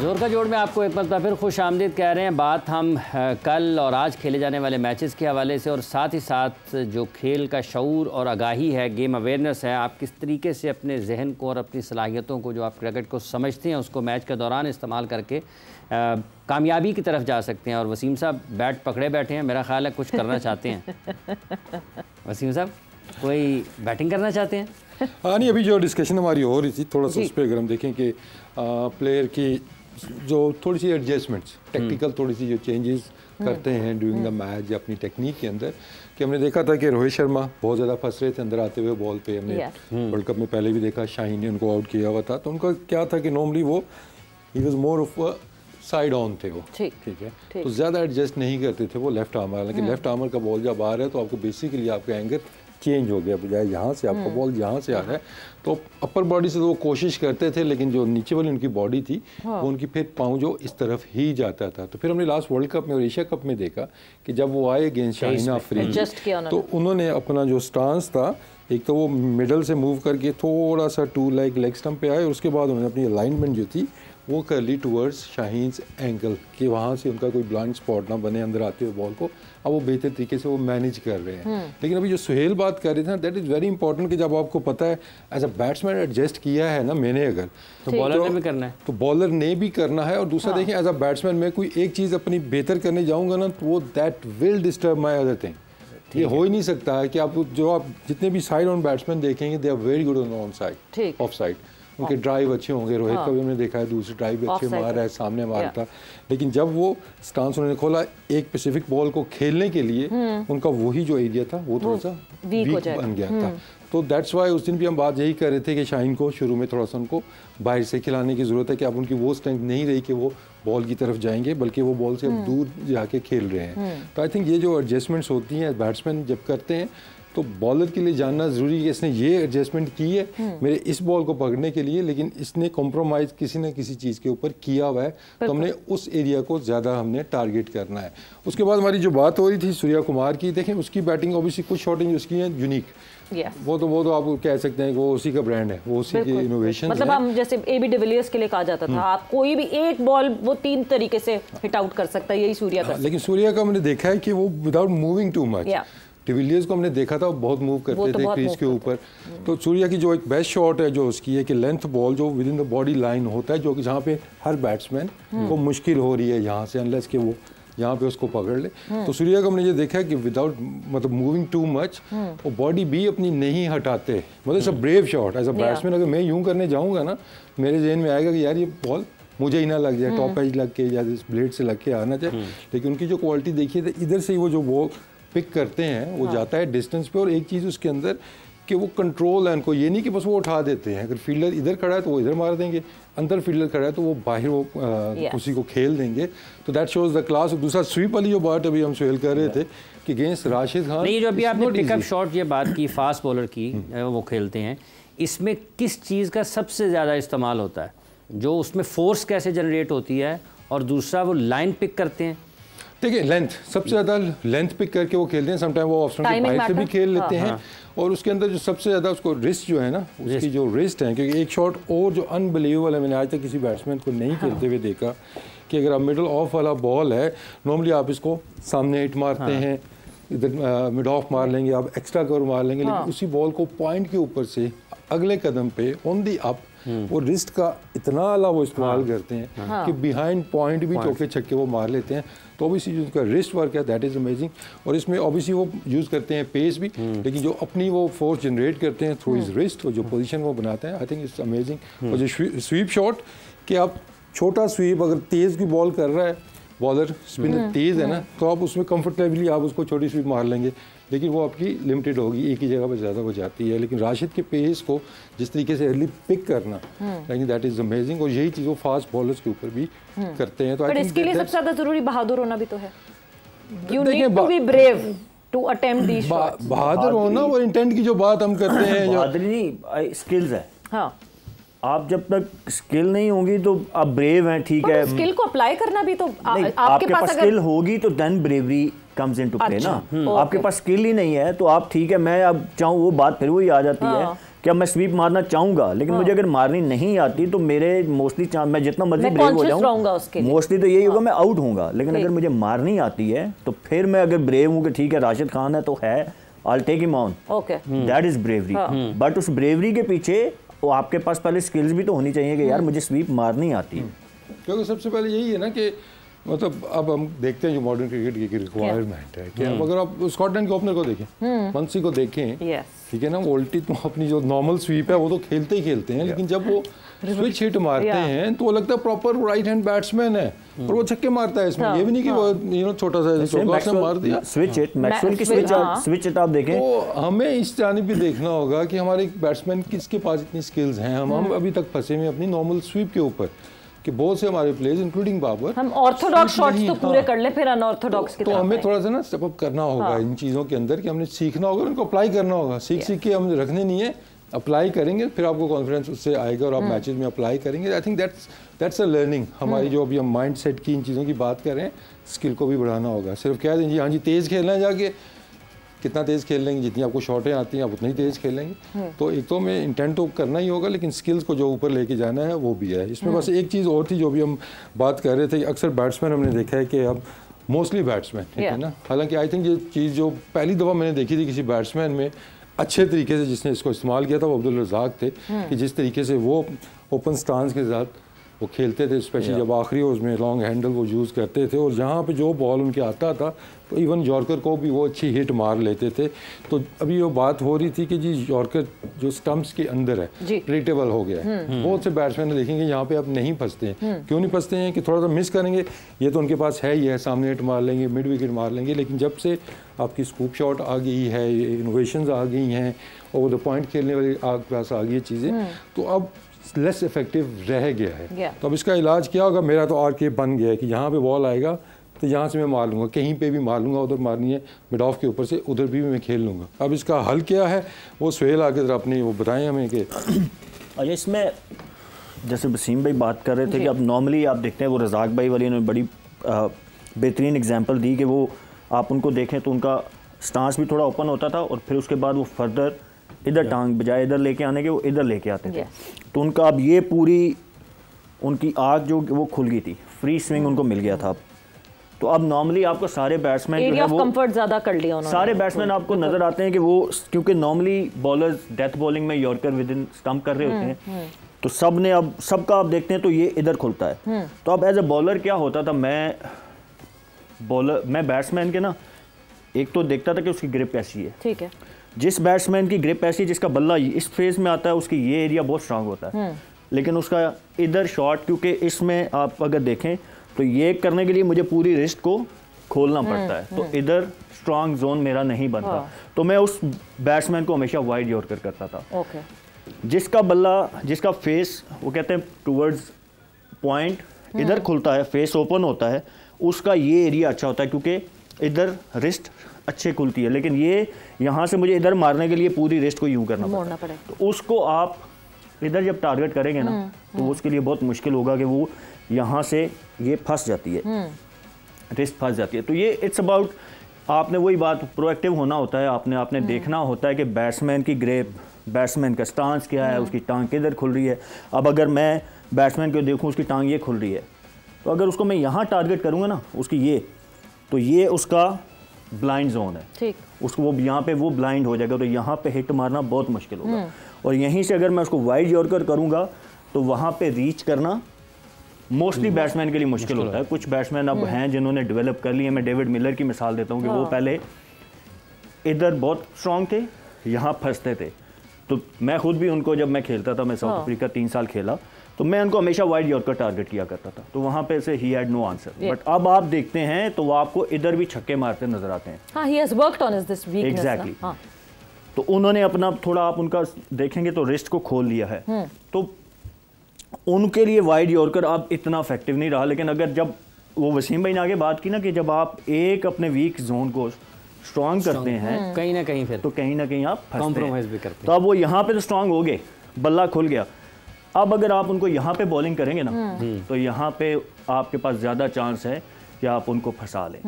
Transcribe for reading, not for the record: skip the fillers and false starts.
जोर का जोड़ में आपको एक मरतबा फिर खुश आमदीद कह रहे हैं। बात हम कल और आज खेले जाने वाले मैचेस के हवाले से और साथ ही साथ जो खेल का शऊर और आगाही है, गेम अवेयरनेस है, आप किस तरीके से अपने जहन को और अपनी सलाहियतों को जो आप क्रिकेट को समझते हैं उसको मैच के दौरान इस्तेमाल करके कामयाबी की तरफ जा सकते हैं। और वसीम साहब बैट पकड़े बैठे हैं, मेरा ख्याल है कुछ करना चाहते हैं। वसीम साहब कोई बैटिंग करना चाहते हैं? हाँ नहीं, अभी जो डिस्कशन हमारी हो रही थी थोड़ा सा उस पर अगर हम देखें कि प्लेयर की जो थोड़ी सी एडजस्टमेंट्स टेक्निकल थोड़ी सी जो चेंजेस करते हैं ड्यूरिंग द मैच या अपनी टेक्निक के अंदर, कि हमने देखा था कि रोहित शर्मा बहुत ज़्यादा फंस रहे थे अंदर आते हुए बॉल पे। हमने वर्ल्ड कप में पहले भी देखा, शाहीन ने उनको आउट किया हुआ था। तो उनका क्या था कि नॉर्मली वो he was more of side on थे वो, ठीक है, तो ज़्यादा एडजस्ट नहीं करते थे वो लेफ्ट आर्मर। हालांकि लेफ्ट आर्मर का बॉल जब आ रहा है तो आपको बेसिकली आपका एंगर चेंज हो गया, बजाय यहाँ से आपका बॉल यहाँ से आ रहा है तो अपर बॉडी से तो वो कोशिश करते थे, लेकिन जो नीचे वाली उनकी बॉडी थी वो उनकी फिर पाँव जो इस तरफ ही जाता था। तो फिर हमने लास्ट वर्ल्ड कप में और एशिया कप में देखा कि जब वो आए अगेंस्ट शाहीन अफरीदी तो उन्होंने अपना जो स्टांस था, एक तो वो मिडल से मूव करके थोड़ा सा टू लेग स्टंप पे आए और उसके बाद उन्होंने अपनी अलाइनमेंट जो थी वो कर ली टूवर्ड्स शाहीन एंकल, कि वहाँ से उनका कोई ब्लाइंड स्पॉट ना बने अंदर आते हुए बॉल को। अब वो बेहतर तरीके से वो मैनेज कर रहे हैं। लेकिन अभी जो सुहेल बात कर रहे थे ना, दैट इज़ वेरी इंपॉर्टेंट कि जब आपको पता है एज अ बैट्समैन एडजस्ट किया है ना मैंने अगर, तो बॉलर ने भी करना है, तो बॉलर ने भी करना है। और दूसरा देखें, एज अ बैट्समैन मैं कोई एक चीज़ अपनी बेहतर करने जाऊँगा ना तो वो that will disturb my other thing. ये हो ही नहीं सकता है कि आप जितने भी साइड ऑन बैट्समैन देखेंगे they are very good on side, off side. उनके ड्राइव अच्छे होंगे, रोहित का भी हमने देखा है दूसरी ड्राइव अच्छे मार रहा है, सामने मारा था। लेकिन जब वो स्टांस उन्होंने खोला एक स्पेसिफिक बॉल को खेलने के लिए, उनका वही जो एरिया था वो थोड़ा सा वीक बन गया था। तो दैट्स वाई उस दिन भी हम बात यही कर रहे थे कि शाहीन को शुरू में थोड़ा सा उनको बाहर से खिलाने की ज़रूरत है, कि अब उनकी वो स्ट्रेंथ नहीं रही कि वो बॉल की तरफ जाएंगे, बल्कि वो बॉल से अब दूर जाके खेल रहे हैं। तो आई थिंक ये जो एडजस्टमेंट्स होती हैं बैट्समैन जब करते हैं तो बॉलर के लिए जानना ज़रूरी है कि इसने ये एडजस्टमेंट की है मेरे इस बॉल को पकड़ने के लिए, लेकिन इसने कॉम्प्रोमाइज़ किसी न किसी चीज़ के ऊपर किया हुआ है, तो हमने उस एरिया को ज़्यादा हमने टारगेट करना है। उसके बाद हमारी जो बात हो रही थी सूर्या कुमार की, देखें उसकी बैटिंग ऑब्वियसली कुछ शॉटिंग उसकी है यूनिक, वो तो आप कह सकते हैं कि वो उसी का ब्रांड है, वो उसी की इनोवेशन। मतलब हम जैसे एबी डिविलियर्स के लिए कहा जाता था आप कोई भी एक बॉल वो 3 तरीके से हिट आउट कर सकता है, यही सूर्या का। लेकिन सूर्या का हमने देखा है कि वो without moving too much, de Villiers को हमने देखा था बहुत मूव करते थे क्रीज के ऊपर। तो सूर्या की जो एक बेस्ट शॉट है जो उसकी है कि लेंथ बॉल जो with in the body line होता है, जो कि जहाँ पे हर बैट्समैन को मुश्किल हो रही है यहाँ से, अनलेस कि वो यहाँ पे उसको पकड़ ले। तो सूर्या का हमने ये देखा है कि विदाउट मतलब मूविंग टू मच वो बॉडी भी अपनी नहीं हटाते, मतलब it's a brave shot. As a batsman अगर मैं यूँ करने जाऊँगा ना, मेरे जहन में आएगा कि यार ये बॉल मुझे ही ना लग जाए, टॉप एज लग के या इस ब्लेड से लग के आना चाहिए। लेकिन उनकी जो क्वालिटी देखिए तो इधर से ही वो जो वो पिक करते हैं वो जाता है डिस्टेंस पे। और एक चीज़ उसके अंदर कि वो कंट्रोल है उनको, ये नहीं कि बस वो उठा देते हैं। अगर फील्डर इधर खड़ा है तो वो इधर मार देंगे, अंदर फील्डर खड़ा है तो वो बाहर वो उसी को खेल देंगे। तो दैट शोज द क्लास। दूसरा स्वीप वाली जो बात अभी हम सुहेल कर रहे थे कि अगेंस्ट राशिद खान, नहीं जो अभी आपने पिकअप शॉट ये बात की फास्ट बॉलर की वो खेलते हैं, इसमें किस चीज़ का सबसे ज़्यादा इस्तेमाल होता है, जो उसमें फोर्स कैसे जनरेट होती है, और दूसरा वो लाइन पिक करते हैं? देखिए लेंथ सबसे ज़्यादा लेंथ पिक करके वो खेलते हैं, समटाइम वो ऑप्शन के बाहर से भी खेल लेते हैं। और उसके अंदर जो सबसे ज़्यादा उसको रिस्ट जो है ना, उसकी जो रिस्ट है, क्योंकि एक शॉट और जो अनबिलीवेबल है, मैंने आज तक किसी बैट्समैन को नहीं खेलते हुए देखा कि अगर आप मिडल ऑफ वाला बॉल है, नॉर्मली आप इसको सामने हिट मारते हैं, इधर मिड ऑफ मार लेंगे, आप एक्स्ट्रा कवर मार लेंगे, लेकिन उसी बॉल को पॉइंट के ऊपर से अगले कदम पे ऑन दी अप वो रिस्ट का इतना आला वो इस्तेमाल करते हैं कि बिहाइंड पॉइंट भी चौके छक्के वो मार लेते हैं। तो ऑब्वियसली जो उनका रिस्ट वर्क है दैट इज़ अमेजिंग। और इसमें ऑब्वियसली वो यूज़ करते हैं पेस भी, लेकिन जो अपनी वो फोर्स जनरेट करते हैं थ्रू हिज रिस्ट और जो पोजीशन वो बनाते हैं, आई थिंक इट्स अमेजिंग। और जो स्वीप शॉट कि आप छोटा स्वीप अगर तेज़ की बॉल कर रहा है बॉलर, स्पिनर तेज़ है ना, तो आप उसमें कंफर्टेबली आप उसको छोटी स्वीप मार लेंगे, लेकिन वो आपकी लिमिटेड होगी, एक ही जगह पर ज़्यादा हो जाती है। लेकिन राशिद के पेस को जिस तरीके से अर्ली पिक करना, लेकिन दैट इज़ अमेजिंग। और यही चीज़ वो फास्ट बॉलर्स के ऊपर भी करते हैं। तो पर इसके लिए सबसे ज़्यादा ज़रूरी बहादुर होना भी तो है। You need to be brave to attempt these shots. बहादुर होना और इंटेंट की जो बात हम करते हैं, बहादुरी नहीं, स्किल्स है। हाँ, आप जब तक स्किल नहीं होगी तो आप ब्रेव हैं, ठीक है, स्किल को अप्लाई करना भी तो आपके पास स्किल होगी तो then bravery comes into play ना। आपके पास स्किल ही नहीं है तो आप ठीक है, मैं अब चाहूँ वो बात फिर वही आ जाती है क्या मैं स्वीप मारना चाहूंगा, लेकिन मुझे अगर मारनी नहीं आती तो मेरे मोस्टली चांस, मैं जितना मर्जी ब्रेव हो जाऊं, मोस्टली तो यही होगा मैं आउट होऊंगा। लेकिन अगर मुझे मारनी आती है तो फिर मैं अगर ब्रेव हूँ कि ठीक है राशिद खान है तो है, I'll take him on, that is bravery। But उस ब्रेवरी के पीछे वो आपके पास पहले स्किल्स भी तो होनी चाहिए कि यार मुझे स्वीप मारनी आती है। क्योंकि सबसे पहले यही है ना कि मतलब अब हम देखते हैं जो मॉडर्न क्रिकेट की रिक्वायरमेंट है कि अगर आप स्कॉटलैंड के ओपनर को देखें, मंसी को देखें, ठीक है ना, वो उल्टी तो अपनी जो नॉर्मल स्वीप है वो तो खेलते ही खेलते हैं, लेकिन जब वो स्विच हिट मारते हैं तो वो लगता है प्रॉपर राइट हैंड बैट्समैन है और वो छक्के मारता है इसमें। ये भी नहीं कि वो छोटा सा मार दिया स्विच हिट, मैक्सवेल की स्विच हिट आप देखें। तो हमें इस जानिब भी देखना होगा कि हमारे बैट्समैन किसके पास इतनी स्किल्स हैं। हम अभी तक फंसे हुए अपनी नॉर्मल स्वीप के ऊपर कि बहुत से हमारे प्लेयर्स इंक्लूडिंग बाबर, हम ऑर्थोडॉक्स शॉट्स तो पूरे कर ले, फिर अनऑर्थोडॉक्स की तो हमें थोड़ा सा ना स्टेप अप करना होगा इन चीज़ों के अंदर कि हमने सीखना होगा, उनको अप्लाई करना होगा। सीख के हम रखने नहीं है, अप्लाई करेंगे फिर आपको कॉन्फिडेंस उससे आएगा और आप मैचेस में अप्लाई करेंगे। I think that's a learning. हमारी जो अभी हम माइंड सेट की इन चीज़ों की बात कर रहे हैं, स्किल को भी बढ़ाना होगा। सिर्फ कह दें जी हाँ जी तेज़ खेलना है, जाके कितना तेज़ खेल लेंगे, जितनी आपको शॉटें आती हैं आप उतना ही तेज़ खेल लेंगे। तो एक तो हमें इंटेंट तो करना ही होगा, लेकिन स्किल्स को जो ऊपर लेके जाना है वो भी है। इसमें बस एक चीज़ और थी जो भी हम बात कर रहे थे, अक्सर बैट्समैन हमने देखा है कि अब मोस्टली बैट्समैन, ठीक है ना, हालांकि आई थिंक ये चीज़ जो पहली दफ़ा मैंने देखी थी किसी बैट्समैन में अच्छे तरीके से जिसने इसको इस्तेमाल किया था वो अब्दुल रज़ाक थे, कि जिस तरीके से वो ओपन स्टांस के साथ वो खेलते थे, स्पेशली जब आखिरी ओवर्स में लॉन्ग हैंडल वो यूज़ करते थे और जहाँ पे जो बॉल उनके आता था तो इवन यॉर्कर को भी वो अच्छी हिट मार लेते थे। तो अभी वो बात हो रही थी कि जी यॉर्कर जो स्टंप्स के अंदर है प्रेडिक्टेबल हो गया है। बहुत से बैट्समैन देखेंगे यहाँ पे अब नहीं फंसते हैं। क्यों नहीं फंसते हैं कि थोड़ा सा मिस करेंगे, ये तो उनके पास है ही है, सामने हिट मार लेंगे, मिड विकेट मार लेंगे। लेकिन जब से आपकी स्कूप शॉट आ गई है, इनोवेशंस आ गई हैं, ओवर द पॉइंट खेलने वाली आपके पास आ गई है चीज़ें, तो अब लेस इफेक्टिव रह गया है। तो अब इसका इलाज क्या होगा? मेरा तो आर के बन गया है कि यहाँ पे बॉल आएगा तो यहाँ से मैं मार लूँगा, कहीं पे भी मार लूँगा, उधर मारनी है मिड ऑफ के ऊपर से, उधर भी मैं खेल लूँगा। अब इसका हल क्या है वो सुहेल आके ज़रा अपनी वो बताएं हमें कि अच्छा इसमें जैसे वसीम भाई बात कर रहे थे कि अब नॉर्मली आप देखते हैं वो रज़ाक भाई वाली ने बड़ी बेहतरीन एग्जांपल दी कि वो आप उनको देखें तो उनका स्टांस भी थोड़ा ओपन होता था और फिर उसके बाद वो फर्दर इधर टांग बजाय इधर लेके आने के वो इधर लेके आते थे। तो उनका अब ये पूरी उनकी आग जो वो खुल गई थी, फ्री स्विंग उनको मिल गया था। अब तो अब नॉर्मली आपको सारे बैट्समैन जो है वो कंफर्ट ज़्यादा कर लिया उन्होंने। सारे बैट्समैन आपको नजर आते हैं कि वो क्योंकि नॉर्मली बॉलर्स डेथ बॉलिंग में यॉर्कर विद इन स्टंप कर रहे होते हैं, तो सब ने अब सबका आप देखते हैं तो ये इधर खुलता है। तो अब एज ए बॉलर क्या होता था, मैं बैट्समैन के ना एक तो देखता था कि उसकी ग्रिप कैसी है। ठीक है, जिस बैट्समैन की ग्रिप ऐसी जिसका बल्ला इस फेज में आता है उसकी ये एरिया बहुत स्ट्रांग होता है, लेकिन उसका इधर शॉट, क्योंकि इसमें आप अगर देखें तो ये करने के लिए मुझे पूरी रिस्ट को खोलना पड़ता है, तो इधर स्ट्रांग जोन मेरा नहीं बनता। तो मैं उस बैट्समैन को हमेशा वाइड यॉर्कर करता था। जिसका बल्ला, जिसका फेस वो कहते हैं टूवर्ड्स पॉइंट इधर खुलता है, फेस ओपन होता है, उसका ये एरिया अच्छा होता है क्योंकि इधर रिस्ट अच्छे खुलती है। लेकिन ये यहाँ से मुझे इधर मारने के लिए पूरी रिस्ट को यूं करना पड़ता है। तो उसको आप इधर जब टारगेट करेंगे ना तो उसके लिए बहुत मुश्किल होगा कि वो यहाँ से ये फंस जाती है, रिस्ट फंस जाती है। तो ये इट्स अबाउट आपने वही बात प्रोएक्टिव होना होता है, आपने देखना होता है कि बैट्समैन की ग्रिप, बैट्समैन का स्टांस क्या है, उसकी टांग किधर खुल रही है। अब अगर मैं बैट्समैन को देखूँ उसकी टांग ये खुल रही है, तो अगर उसको मैं यहाँ टारगेट करूँगा ना उसकी ये, तो ये उसका ब्लाइंड जोन है, ठीक, उसको वो यहाँ पे वो ब्लाइंड हो जाएगा, तो यहाँ पे हिट मारना बहुत मुश्किल होगा। और यहीं से अगर मैं उसको वाइड यॉर्कर करूँगा तो वहाँ पे रीच करना मोस्टली बैट्समैन के लिए मुश्किल होता है। कुछ बैट्समैन अब हैं जिन्होंने डेवलप कर लिए। मैं डेविड मिलर की मिसाल देता हूँ कि वो पहले इधर बहुत स्ट्रांग थे, यहाँ फंसते थे। तो मैं खुद भी उनको, जब मैं खेलता था, मैं साउथ अफ्रीका 3 साल खेला, तो मैं उनको हमेशा वाइड यॉर्कर टारगेट किया करता था, तो वहाँ पे से ही हैड नो आंसर। बट अब आप देखते हैं तो वो आपको इधर भी छक्के मारते नजर आते हैं। हाँ, he has worked on this weakness। Exactly। तो उन्होंने अपना थोड़ा, आप उनका देखेंगे तो रिस्ट को खोल लिया है, तो उनके लिए वाइड यॉर्कर अब इतना इफेक्टिव नहीं रहा। लेकिन अगर जब वो वसीम भाई ने आगे बात की ना कि जब आप एक अपने वीक जोन को स्ट्रांग करते हैं कहीं ना कहीं, फिर तो कहीं ना कहीं आप कॉम्प्रोमाइज भी करते हैं। तो अब वो यहाँ पे तो स्ट्रांग हो गए, बल्ला खुल गया। अब अगर आप उनको यहाँ पे बॉलिंग करेंगे ना तो यहाँ पे आपके पास ज़्यादा चांस है कि आप उनको फंसा लें।